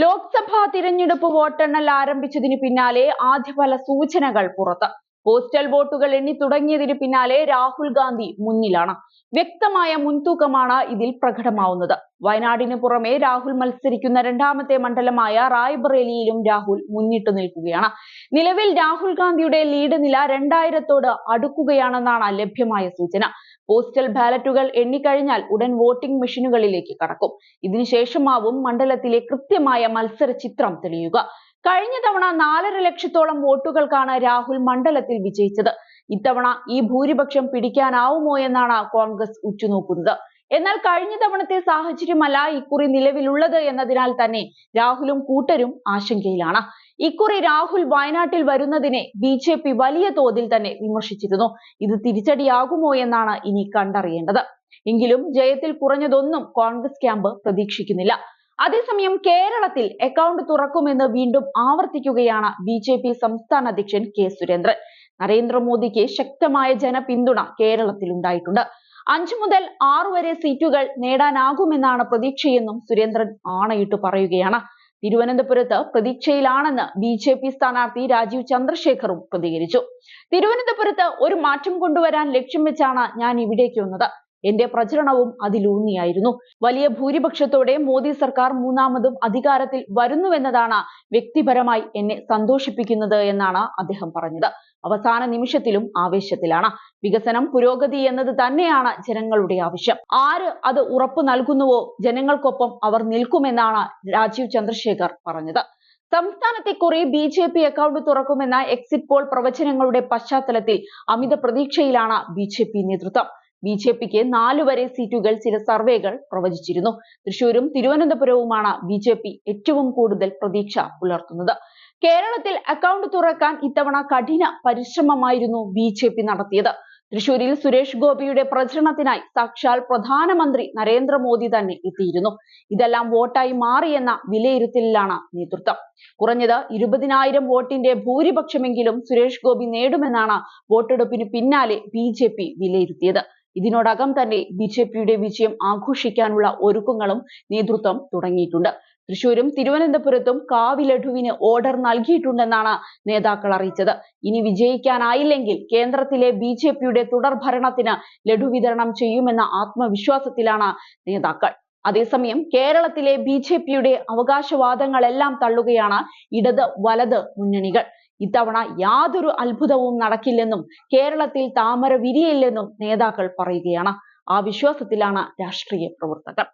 ലോക്സഭാ തിരഞ്ഞെടുപ്പ് വോട്ടെണ്ണൽ ആരംഭിച്ചതിന് പിന്നാലെ ആദ്യഫല സൂചനകൾ പുറത്ത്. പോസ്റ്റൽ വോട്ടുകൾ എണ്ണി തുടങ്ങിയതിന് പിന്നാലെ രാഹുൽ ഗാന്ധി മുന്നിലാണ്. വ്യക്തമായ മുൻതൂക്കമാണ് ഇതിൽ പ്രകടമാവുന്നത്. വയനാടിന് പുറമെ രാഹുൽ മത്സരിക്കുന്ന രണ്ടാമത്തെ മണ്ഡലമായ റായ്ബറേലിയിലും രാഹുൽ മുന്നിട്ടു നിൽക്കുകയാണ്. നിലവിൽ രാഹുൽ ഗാന്ധിയുടെ ലീഡ് നില 2000-ഓട് അടുക്കുകയാണെന്നാണ് ലഭ്യമായ സൂചന. പോസ്റ്റൽ ബാലറ്റുകൾ എണ്ണിക്കഴിഞ്ഞാൽ ഉടൻ വോട്ടിംഗ് മെഷീനുകളിലേക്ക് കടക്കും. ഇതിനുശേഷമാവും മണ്ഡലത്തിലെ കൃത്യമായ മത്സര ചിത്രം തെളിയുക. കഴിഞ്ഞ തവണ 4.5 ലക്ഷത്തോളം വോട്ടുകൾക്കാണ് രാഹുൽ മണ്ഡലത്തിൽ വിജയിച്ചത്. ഇത്തവണ ഈ ഭൂരിപക്ഷം പിടിക്കാനാവുമോ എന്നാണ് കോൺഗ്രസ് ഉറ്റുനോക്കുന്നത്. എന്നാൽ കഴിഞ്ഞ തവണത്തെ സാഹചര്യമല്ല ഇക്കുറി നിലവിലുള്ളത് എന്നതിനാൽ തന്നെ രാഹുലും കൂട്ടരും ആശങ്കയിലാണ്. ഇക്കുറി രാഹുൽ വയനാട്ടിൽ വരുന്നതിനെ BJP വലിയ തോതിൽ തന്നെ വിമർശിച്ചിരുന്നു. ഇത് തിരിച്ചടിയാകുമോ എന്നാണ് ഇനി കണ്ടറിയേണ്ടത്. എങ്കിലും ജയത്തിൽ കുറഞ്ഞതൊന്നും കോൺഗ്രസ് ക്യാമ്പ് പ്രതീക്ഷിക്കുന്നില്ല. അതേസമയം കേരളത്തിൽ അക്കൗണ്ട് തുറക്കുമെന്ന് വീണ്ടും ആവർത്തിക്കുകയാണ് BJP സംസ്ഥാന അധ്യക്ഷൻ K സുരേന്ദ്രൻ. നരേന്ദ്രമോദിക്ക് ശക്തമായ ജനപിന്തുണ കേരളത്തിൽ ഉണ്ടായിട്ടുണ്ട്. 5 മുതൽ 6 വരെ സീറ്റുകൾ നേടാനാകുമെന്നാണ് പ്രതീക്ഷയെന്നും സുരേന്ദ്രൻ ആണയിട്ട് പറയുകയാണ്. തിരുവനന്തപുരത്ത് പ്രതീക്ഷയിലാണെന്ന് BJP സ്ഥാനാർത്ഥി രാജീവ് ചന്ദ്രശേഖറും പ്രതികരിച്ചു. തിരുവനന്തപുരത്ത് ഒരു മാറ്റം കൊണ്ടുവരാൻ ലക്ഷ്യം വെച്ചാണ് ഞാൻ ഇവിടേക്ക് വന്നത്. എന്റെ പ്രചരണവും അതിലൂന്നിയായിരുന്നു. വലിയ ഭൂരിപക്ഷത്തോടെ മോദി സർക്കാർ മൂന്നാമതും അധികാരത്തിൽ വരുന്നുവെന്നതാണ് വ്യക്തിപരമായി എന്നെ സന്തോഷിപ്പിക്കുന്നത് എന്നാണ് അദ്ദേഹം പറഞ്ഞത്. അവസാന നിമിഷത്തിലും ആവേശത്തിലാണ്. വികസനം, പുരോഗതി എന്നത് തന്നെയാണ് ജനങ്ങളുടെ ആവശ്യം. ആര് അത് ഉറപ്പു നൽകുന്നുവോ ജനങ്ങൾക്കൊപ്പം അവർ നിൽക്കുമെന്നാണ് രാജീവ് ചന്ദ്രശേഖർ പറഞ്ഞത്. സംസ്ഥാനത്തെ കുറി BJP അക്കൗണ്ട് തുറക്കുമെന്ന എക്സിറ്റ് പോൾ പ്രവചനങ്ങളുടെ പശ്ചാത്തലത്തിൽ അമിത പ്രതീക്ഷയിലാണ് BJP നേതൃത്വം. BJPക്ക് 4 വരെ സീറ്റുകൾ ചില സർവേകൾ പ്രവചിച്ചിരുന്നു. തൃശൂരും തിരുവനന്തപുരവുമാണ് BJP ഏറ്റവും കൂടുതൽ പ്രതീക്ഷ പുലർത്തുന്നത്. കേരളത്തിൽ അക്കൗണ്ട് തുറക്കാൻ ഇത്തവണ കഠിന പരിശ്രമമായിരുന്നു BJP നടത്തിയത്. തൃശൂരിൽ സുരേഷ് ഗോപിയുടെ പ്രചരണത്തിനായി സാക്ഷാൽ പ്രധാനമന്ത്രി നരേന്ദ്രമോദി തന്നെ എത്തിയിരുന്നു. ഇതെല്ലാം വോട്ടായി മാറിയെന്ന വിലയിരുത്തലിലാണ് നേതൃത്വം. കുറഞ്ഞത് 20,000 വോട്ടിന്റെ ഭൂരിപക്ഷമെങ്കിലും സുരേഷ് ഗോപി നേടുമെന്നാണ് വോട്ടെടുപ്പിന് പിന്നാലെ BJP വിലയിരുത്തിയത്. ഇതിനോടകം തന്നെ BJPയുടെ വിജയം ആഘോഷിക്കാനുള്ള ഒരുക്കങ്ങളും നേതൃത്വം തുടങ്ങിയിട്ടുണ്ട്. തൃശൂരും തിരുവനന്തപുരത്തും കാവിലഡുവിന് ഓർഡർ നൽകിയിട്ടുണ്ടെന്നാണ് നേതാക്കൾ അറിയിച്ചത്. ഇനി വിജയിക്കാനായില്ലെങ്കിൽ കേന്ദ്രത്തിലെ BJPയുടെ തുടർ ഭരണത്തിന് ലഡു വിതരണം ചെയ്യുമെന്ന ആത്മവിശ്വാസത്തിലാണ് നേതാക്കൾ. അതേസമയം കേരളത്തിലെ BJPയുടെ അവകാശവാദങ്ങളെല്ലാം തള്ളുകയാണ് ഇടത് വലത് മുന്നണികൾ. ഇത്തവണ യാതൊരു അത്ഭുതവും നടക്കില്ലെന്നും കേരളത്തിൽ താമര വിരിയില്ലെന്നും നേതാക്കൾ പറയുകയാണ്. ആ വിശ്വാസത്തിലാണ് രാഷ്ട്രീയ പ്രവർത്തകർ.